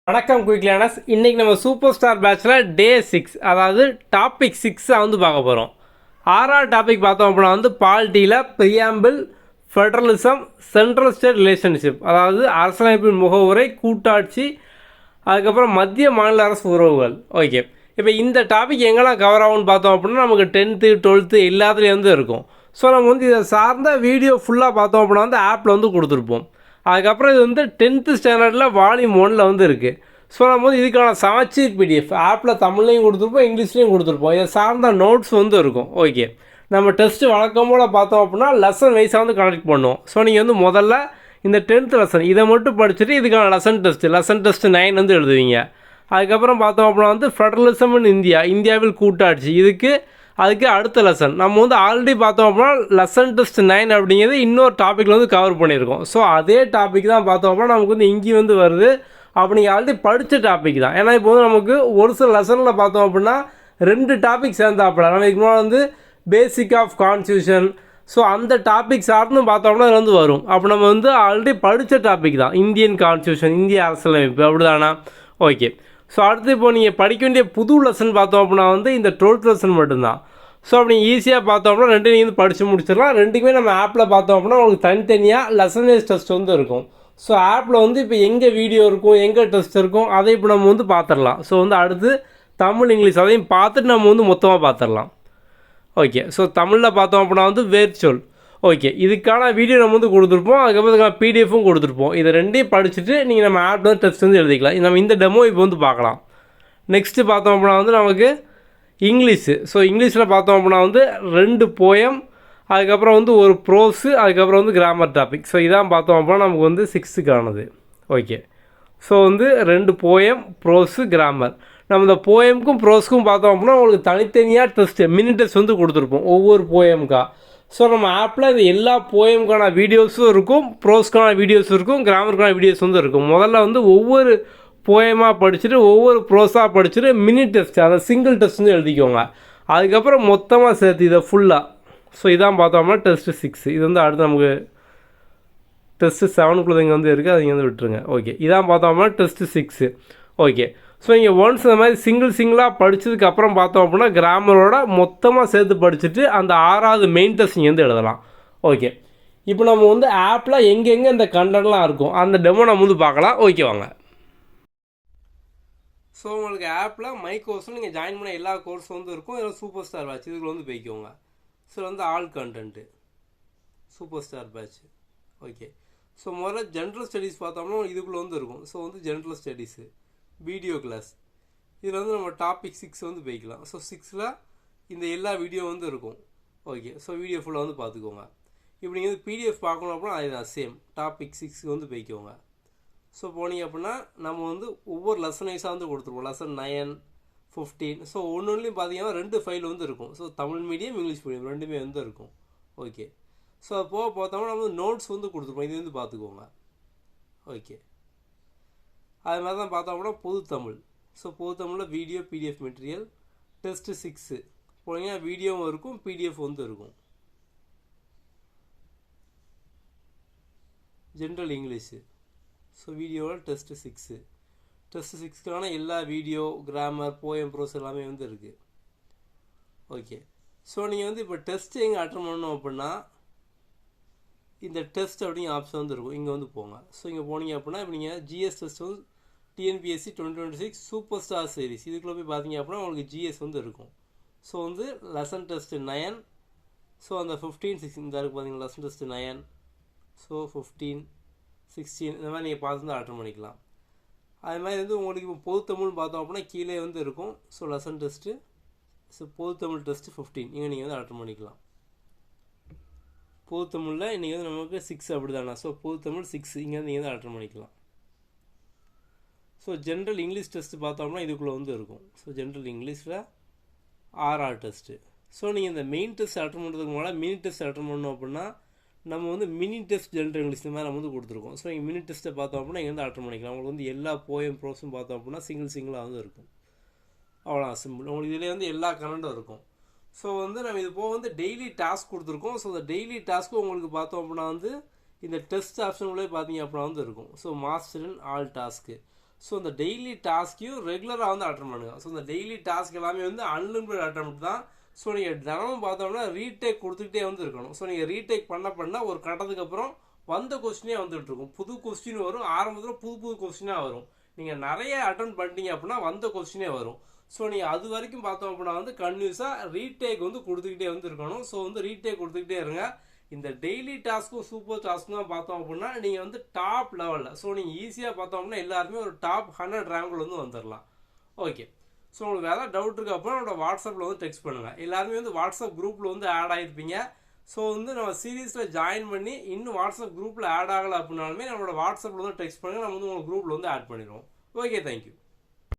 வணக்கம் quick learners. இன்றைக்கி நம்ம சூப்பர் ஸ்டார் பேட்சில் டே 6, அதாவது டாபிக் 6 வந்து பார்க்க போகிறோம். ஆறாவது டாபிக் பார்த்தோம் அப்படின்னா வந்து பாலிட்டியில் preamble, federalism, central state relationship, அதாவது அரசியலமைப்பின் முகவுரை, கூட்டாட்சி, அதுக்கப்புறம் மத்திய மாநில அரசு உறவுகள். ஓகே, இப்போ இந்த டாபிக் எங்கெல்லாம் கவர் ஆகும்னு பார்த்தோம் அப்படின்னா நமக்கு 10th 12th எல்லாத்துலேயும் வந்து இருக்கும். ஸோ நம்ம வந்து இதை சார்ந்த வீடியோ ஃபுல்லாக பார்த்தோம் அப்படின்னா வந்து ஆப்பில் வந்து கொடுத்துருப்போம். அதுக்கப்புறம் இது வந்து 10th ஸ்டாண்டர்டில் வால்யூம் 1 வந்து இருக்குது. ஸோ நம்ம வந்து இதுக்கான சமச்சீர் பிடிஎஃப் ஆப்பில் தமிழ்லையும் கொடுத்துருப்போம், இங்கிலீஷ்லேயும் கொடுத்துருப்போம். இதை சார்ந்த நோட்ஸ் வந்து இருக்கும். ஓகே, நம்ம டெஸ்ட்டு வழக்கம் போல் பார்த்தோம் அப்படின்னா லெசன் வைஸாக வந்து கனெக்ட் பண்ணுவோம். ஸோ நீங்கள் வந்து முதல்ல இந்த 10th லெசன் இதை மட்டும் படிச்சுட்டு இதுக்கான லெசன் டெஸ்ட் 9 வந்து எழுதுவீங்க. அதுக்கப்புறம் பார்த்தோம் அப்படின்னா வந்து ஃபெடரலிசம் இன் இந்தியாவில் கூட்டாட்சி, அதுக்கு அடுத்த லெசன் நம்ம வந்து ஆல்ரெடி பார்த்தோம் அப்படின்னா லெசன் டெஸ்ட் 9 அப்படிங்கிறது இன்னொரு டாப்பிக்கில் வந்து கவர் பண்ணியிருக்கோம். ஸோ அதே டாபிக் தான் பார்த்தோம் அப்படின்னா நமக்கு வந்து இங்கேயும் வந்து வருது. அப்போ நீங்கள் ஆல்ரெடி படித்த டாபிக் தான். ஏன்னா இப்போ வந்து நமக்கு ஒரு சில லெசனில் பார்த்தோம் அப்படின்னா 2 டாபிக் சேர்ந்தாப்பில் நம்ம இதுக்கு முன்னாடி வந்து பேசிக் ஆஃப் கான்ஸ்டியூஷன், ஸோ அந்த டாபிக் சார்ந்து பார்த்தோம்னா அது வந்து வரும். அப்போ நம்ம வந்து ஆல்ரெடி படித்த டாபிக் தான் இந்தியன் கான்ஸ்டியூஷன், இந்திய அரசியலமைப்பு, அப்படி தானே? ஓகே, ஸோ அடுத்து இப்போ நீங்கள் படிக்க வேண்டிய புது லெசன் பார்த்தோம் அப்படின்னா வந்து இந்த 12th லெசன் மட்டும்தான். ஸோ அப்படி ஈஸியாக பார்த்தோம்னா ரெண்டு நீங்கள் வந்து படித்து முடிச்சிடலாம். ரெண்டுக்குமே நம்ம ஆப்பில் பார்த்தோம் அப்படின்னா உங்களுக்கு தனித்தனியாக லெசன் வைஸ் டெஸ்ட் வந்து இருக்கும். ஸோ ஆப்பில் வந்து இப்போ எங்கே வீடியோ இருக்கும், எங்கே டெஸ்ட் இருக்கும், அதை இப்போ நம்ம வந்து பார்த்துடலாம். ஸோ வந்து அடுத்து தமிழ், இங்கிலீஷ் அதையும் பார்த்துட்டு நம்ம வந்து மொத்தமாக பார்த்துடலாம். ஓகே, ஸோ தமிழில் பார்த்தோம் அப்படின்னா வந்து வேர்ச்சொல். ஓகே, இதுக்கான வீடியோ நம்ம வந்து கொடுத்துருப்போம், அதுக்கப்புறம் இதுக்கான பிடிஎஃப்பும் கொடுத்துருப்போம். இதை ரெண்டையும் படிச்சுட்டு நீங்கள் நம்ம ஆப்பில் வந்து டெஸ்ட் வந்து எழுதிக்கலாம். நம்ம இந்த டெமோ இப்போ வந்து பார்க்கலாம். நெக்ஸ்ட்டு பார்த்தோம் அப்படின்னா வந்து நமக்கு இங்கிலீஷு. ஸோ இங்கிலீஷில் பார்த்தோம் அப்படின்னா வந்து 2 போயம், அதுக்கப்புறம் வந்து ஒரு ப்ரோஸு, அதுக்கப்புறம் வந்து கிராமர் டாபிக். ஸோ இதான் பார்த்தோம் அப்படின்னா நமக்கு வந்து 6க்கானது. ஓகே, ஸோ வந்து 2 போயம், ப்ரோஸு, கிராமர். நம்ம இந்த போயமுக்கும் ப்ரோஸுக்கும் பார்த்தோம் அப்படின்னா உங்களுக்கு தனித்தனியாக டெஸ்ட்டு மினி டெஸ்ட் வந்து கொடுத்துருப்போம் ஒவ்வொரு போயமுக்கா. ஸோ நம்ம ஆப்பில் இந்த எல்லா போயமுக்கான வீடியோஸும் இருக்கும், ப்ரோஸ்க்கான வீடியோஸும் இருக்கும், கிராமருக்கான வீடியோஸ் வந்து இருக்கும். முதல்ல வந்து ஒவ்வொரு போயமாக படிச்சுட்டு ஒவ்வொரு ப்ரோஸாக படிச்சுட்டு மினி டெஸ்ட், அதை சிங்கிள் டெஸ்ட் வந்து எழுதிக்கோங்க. அதுக்கப்புறம் மொத்தமாக சேர்த்து இதை ஃபுல்லாக. ஸோ இதான் பார்த்தோம்னா டெஸ்ட்டு 6. இது வந்து அடுத்து நமக்கு டெஸ்ட்டு 7க்குள்ளே இங்கே வந்து இருக்குது, அது இங்கே வந்து விட்டுருங்க. ஓகே, இதான் பார்த்தோம்னா டெஸ்ட்டு 6. ஓகே, ஸோ இங்கே ஒன்ஸ் இந்த மாதிரி சிங்கிளாக படித்ததுக்கப்புறம் பார்த்தோம் அப்படின்னா கிராமரோட மொத்தமாக சேர்த்து படிச்சுட்டு அந்த 6வது மெயின் டெஸ்ட் இங்கே வந்து எழுதலாம். ஓகே, இப்போ நம்ம வந்து ஆப்பில் எங்கெங்கே இந்த கண்டென்ட்லாம் இருக்கும் அந்த டெமோ நம்ம வந்து பார்க்கலாம். ஓகே வாங்க. ஸோ உங்களுக்கு ஆப்பில் மை கோர்ஸில் நீங்கள் ஜாயின் பண்ண எல்லா கோர்ஸும் வந்து இருக்கும். இதில் சூப்பர் ஸ்டார் பேட்ச் இதுக்குள்ள வந்து போய்க்கோங்க. ஸோ வந்து all content super star batch. Okay, so முதல்ல ஜென்ரல் ஸ்டடீஸ் பார்த்தோம்னா இதுக்குள்ளே வந்து இருக்கும். ஸோ வந்து ஜென்ரல் ஸ்டடீஸு வீடியோ கிளாஸ், இதில் வந்து நம்ம டாபிக் 6 வந்து போய்க்கலாம். ஸோ 6ல் இந்த எல்லா வீடியோ வந்து இருக்கும். ஓகே, ஸோ வீடியோ ஃபுல்லாக வந்து பார்த்துக்கோங்க. இப்படி நீங்கள் வந்து பிடிஎஃப் பார்க்கணும் அப்படின்னா அதுதான் சேம் டாபிக் 6 வந்து போய்க்கோங்க. ஸோ போனீங்க அப்படின்னா நம்ம வந்து ஒவ்வொரு லெசன் வைஸாக வந்து கொடுத்துருவோம். லெசன் 9, 15. ஸோ ஒன்றுலையும் பார்த்தீங்கன்னா 2 ஃபைல் வந்து இருக்கும். So Tamil medium, English medium ரெண்டுமே வந்து இருக்கும். ஓகே, ஸோ அது போக பார்த்தோம்னா நம்ம நோட்ஸ் வந்து கொடுத்துருப்போம், இது வந்து பார்த்துக்கோங்க. ஓகே, அது மாதிரி தான் பார்த்தோம்னா பொது தமிழ். ஸோ பொது தமிழில் வீடியோ, பிடிஎஃப் மெட்டீரியல், டெஸ்ட்டு 6 போனீங்கன்னா வீடியோவும் இருக்கும், பிடிஎஃப் வந்து இருக்கும். ஜென்ரல் இங்கிலீஷு, ஸோ வீடியோவில் டெஸ்ட்டு 6க்கான எல்லா வீடியோ, கிராமர், போயம், ப்ரோஸ் எல்லாமே வந்து இருக்குது. ஓகே, ஸோ நீங்கள் வந்து இப்போ டெஸ்ட்டு எங்கே அட்டன் பண்ணணும் அப்படின்னா இந்த டெஸ்ட் அப்படிங்கிற ஆப்ஷன் வந்து இருக்கும், இங்கே வந்து போங்க. ஸோ இங்கே போனீங்க அப்படின்னா இப்போ நீங்கள் ஜிஎஸ் டெஸ்ட் வந்து டிஎன்பிஎஸ்சி 2026 சூப்பர் ஸ்டார் சீரிஸ் இதுக்குள்ளே போய் பார்த்தீங்க அப்படின்னா உங்களுக்கு ஜிஎஸ் வந்து இருக்கும். ஸோ வந்து லெசன் டெஸ்ட்டு 9, ஸோ அந்த 15, 16 இந்த இருக்குது பார்த்தீங்கன்னா லெசன் டெஸ்ட்டு 9, ஸோ 15, 16 இந்த மாதிரி நீங்கள் பார்த்து வந்து அட்டன் பண்ணிக்கலாம். அது மாதிரி வந்து உங்களுக்கு இப்போ பொது தமிழ்னு பார்த்தோம் அப்படின்னா கீழே வந்து இருக்கும். ஸோ லெசன் டெஸ்ட்டு, ஸோ பொது தமிழ் டெஸ்ட்டு 15 இங்கே நீங்கள் வந்து அட்டன் பண்ணிக்கலாம். பொது தமிழில் இன்றைக்கி வந்து நமக்கு 6 அப்படி தானே. ஸோ பொது தமிழ் 6 இங்கே வந்து நீங்கள் வந்து அட்டன் பண்ணிக்கலாம். ஸோ ஜென்ரல் இங்கிலீஷ் டெஸ்ட்டு பார்த்தோம்னா இதுக்குள்ளே வந்து இருக்கும். ஸோ ஜென்ரல் இங்கிலீஷில் 6 டெஸ்ட்டு. ஸோ நீங்கள் இந்த மெயின் டெஸ்ட் அட்டன் பண்ணுறதுக்கு முன்னாடி மினி டெஸ்ட் அட்டன் பண்ணோம் அப்படின்னா நம்ம வந்து மினி டெஸ்ட் ஜென்ரல் இங்கிலீஷ் இந்த மாதிரி நம்ம வந்து கொடுத்துருக்கோம். ஸோ நீங்கள் மினி டெஸ்ட்டை பார்த்தோம் அப்படின்னா இங்கே வந்து அட்டன் பண்ணிக்கலாம். உங்களுக்கு வந்து எல்லா போயம், ப்ரோஸும் பார்த்தோம் அப்படின்னா சிங்கிளாக வந்து இருக்கும். அவ்வளோ சிம்பிள். உங்களுக்கு இதிலே வந்து எல்லா கரண்டும் இருக்கும். ஸோ வந்து நம்ம இது போக வந்து டெய்லி டாஸ்க் கொடுத்துருக்கோம். ஸோ இந்த டெய்லி டாஸ்க்கு உங்களுக்கு பார்த்தோம் அப்படின்னா வந்து இந்த டெஸ்ட் ஆப்ஷன் உள்ளே பார்த்தீங்க அப்படின்னா வந்து இருக்கும். So master in all task. So இந்த டெய்லி டாஸ்க்கையும் ரெகுலராக வந்து அட்டன் பண்ணுங்கள். ஸோ இந்த டெய்லி டாஸ்க் எல்லாமே வந்து அன்லிமிட்டட் அட்டன் தான். ஸோ நீங்கள் தினமும் பார்த்தோம்னா ரீடேக் கொடுத்துக்கிட்டே வந்து இருக்கணும். ஸோ நீங்கள் ரீடேக் பண்ண ஒரு கட்டத்துக்கு அப்புறம் வந்த கொஸ்டினே வந்துட்டு இருக்கும். புது கொஸ்டின் வரும், ஆரம்பத்தில் புது கொஸ்டினாக வரும். நீங்கள் நிறைய அட்டன் பண்ணிட்டீங்க அப்படின்னா வந்த கொஸ்டினே வரும். ஸோ நீங்கள் அது வரைக்கும் பார்த்தோம் அப்படின்னா வந்து கன்யூஸாக ரீடேக் வந்து கொடுத்துக்கிட்டே வந்து இருக்கணும். ஸோ வந்து ரீடேக் கொடுத்துக்கிட்டே இருங்க. இந்த டெய்லி டாஸ்க்கும் சூப்பர் டாஸ்க்கும் தான் பார்த்தோம் அப்படின்னா நீங்கள் வந்து டாப் லெவலில், ஸோ நீங்கள் ஈஸியாக பார்த்தோம் அப்படின்னா எல்லாருமே ஒரு டாப் 100 ரேங்கில் வந்து வந்துடலாம். ஓகே, ஸோ உங்களுக்கு வேறு டவுட் இருக்கு அப்படின்னா என்னோட வாட்ஸ்அப்பில் வந்து டெக்ஸ்ட் பண்ணுங்கள். எல்லாருமே வந்து வாட்ஸ்அப் குரூப்பில் வந்து ஆட் ஆகிருப்பீங்க. ஸோ வந்து நம்ம சீரீஸில் ஜாயின் பண்ணி இன்னும் வாட்ஸ்அப் குரூப்பில் ஆட் ஆகலை அப்படின்னாலுமே நம்மளோட வாட்ஸ்அப்பில் வந்து டெக்ஸ்ட் பண்ணுங்கள். நம்ம வந்து உங்கள் குரூப்பில் வந்து ஆட் பண்ணிடுவோம். Okay, thank you.